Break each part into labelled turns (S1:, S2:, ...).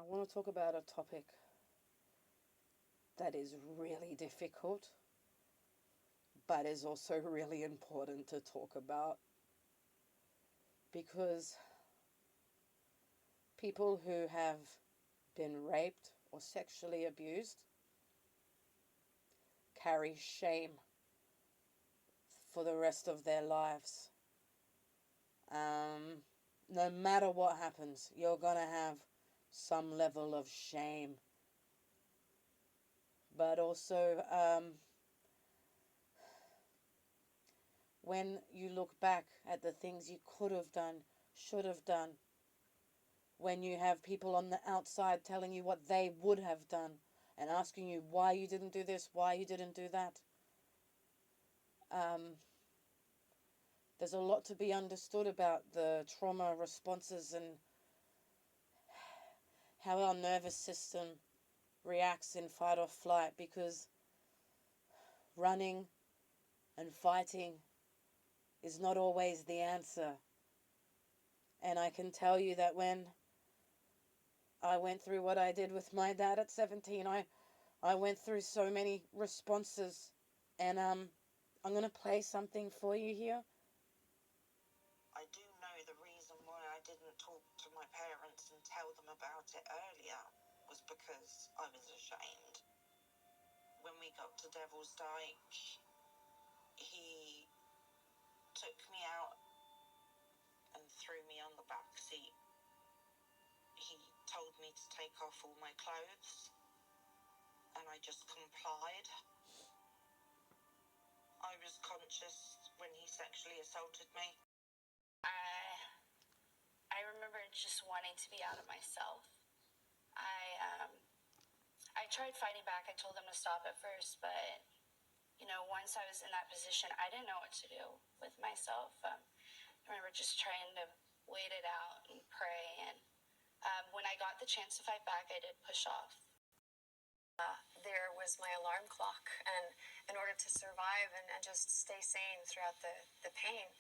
S1: I want to talk about a topic that is really difficult, but is also really important to talk about because people who have been raped or sexually abused carry shame for the rest of their lives. No matter what happens, you're going to have some level of shame. But also, when you look back at the things you could have done, should have done, when you have people on the outside telling you what they would have done and asking you why you didn't do this, why you didn't do that, there's a lot to be understood about the trauma responses and how our nervous system reacts in fight or flight, because running and fighting is not always the answer. And I can tell you that when I went through what I did with my dad at 17, I went through so many responses. And I'm going to play something for you here.
S2: I do know the reason why I didn't talk to my parents and tell them about it earlier was because I was ashamed. When we got to Devil's Dyke, he took me out and threw me on the back seat. He told me to take off all my clothes, and I just complied. I was conscious when he sexually assaulted me.
S3: I remember just wanting to be out of myself. I tried fighting back. I told them to stop at first, but once I was in that position, I didn't know what to do with myself. I remember just trying to wait it out and pray. And when I got the chance to fight back, I did push off.
S4: There was my alarm clock, and in order to survive and just stay sane throughout the pain,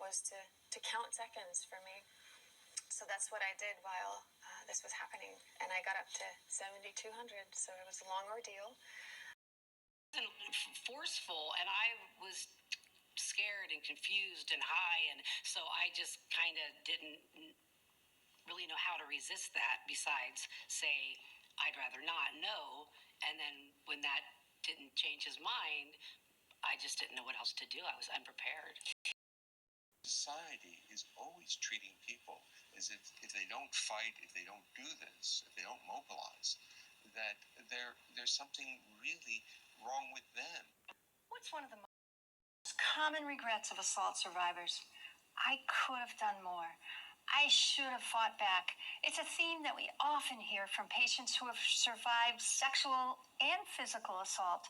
S4: was to count seconds for me. So that's what I did while this was happening, and I got up to 7,200, so it was a long ordeal.
S5: And forceful, and I was scared and confused and high, and so I just kind of didn't really know how to resist that, besides say I'd rather not know. And then when that didn't change his mind, I just didn't know what else to do. I was unprepared.
S6: Society is always treating people as if they don't fight, if they don't do this, if they don't mobilize, that there's something really wrong with them.
S7: What's one of the most common regrets of assault survivors? I could have done more. I should have fought back. It's a theme that we often hear from patients who have survived sexual and physical assault.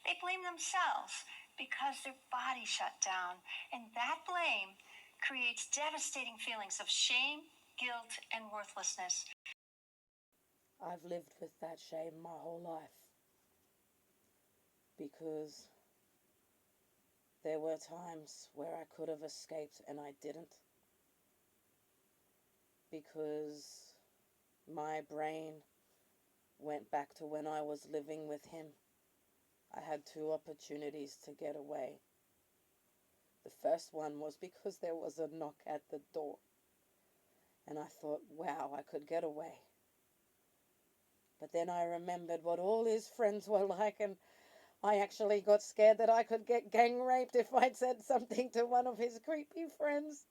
S7: They blame themselves because their body shut down, and that blame creates devastating feelings of shame, guilt, and worthlessness.
S1: I've lived with that shame my whole life because there were times where I could have escaped and I didn't, because my brain went back to when I was living with him. I had two opportunities to get away. The first one was because there was a knock at the door, and I thought, wow, I could get away. But then I remembered what all his friends were like, and I actually got scared that I could get gang raped if I'd said something to one of his creepy friends.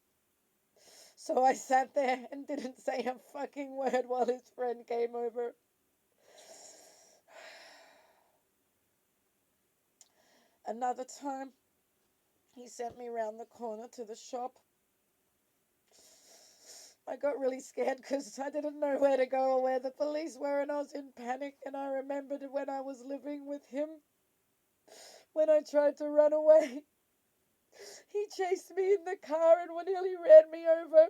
S1: So I sat there and didn't say a fucking word while his friend came over. Another time, he sent me round the corner to the shop. I got really scared because I didn't know where to go or where the police were, and I was in panic. And I remembered when I was living with him, when I tried to run away, he chased me in the car and nearly ran me over.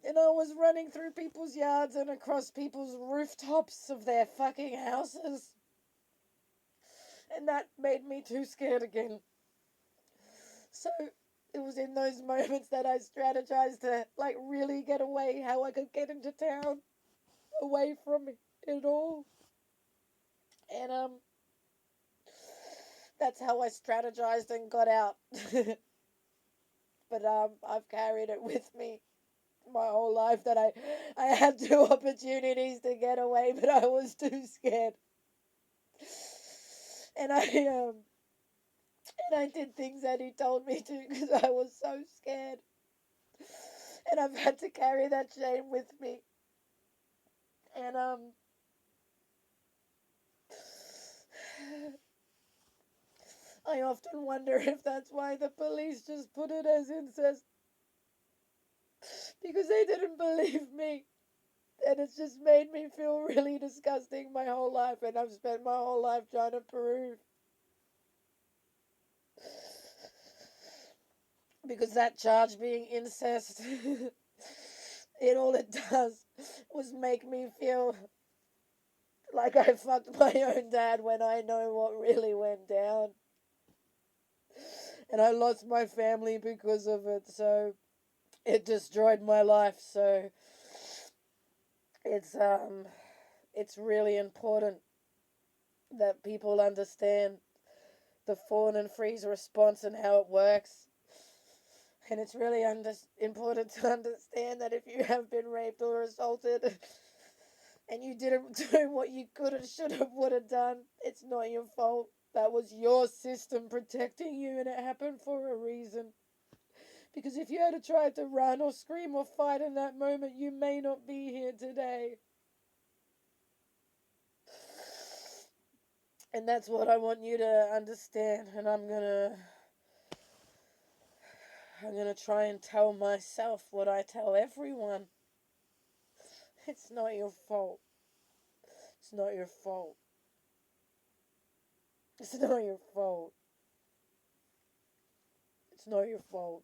S1: And I was running through people's yards and across people's rooftops of their fucking houses. And that made me too scared again. So it was in those moments that I strategized to like really get away, how I could get into town away from it all. And that's how I strategized and got out. But I've carried it with me my whole life that I had two opportunities to get away, but I was too scared. And I did things that he told me to because I was so scared. And I've had to carry that shame with me. And I often wonder if that's why the police just put it as incest, because they didn't believe me. And it's just made me feel really disgusting my whole life, and I've spent my whole life trying to prove. Because that charge being incest, all it does was make me feel like I fucked my own dad when I know what really went down. And I lost my family because of it, so it destroyed my life. So it's really important that people understand the Fawn and Freeze response and how it works. And it's really important to understand that if you have been raped or assaulted and you didn't do what you could have, should have, would have done, it's not your fault. That was your system protecting you, and it happened for a reason. Because if you had tried to run or scream or fight in that moment, you may not be here today. And that's what I want you to understand. And I'm gonna try and tell myself what I tell everyone. It's not your fault. It's not your fault. It's not your fault. It's not your fault.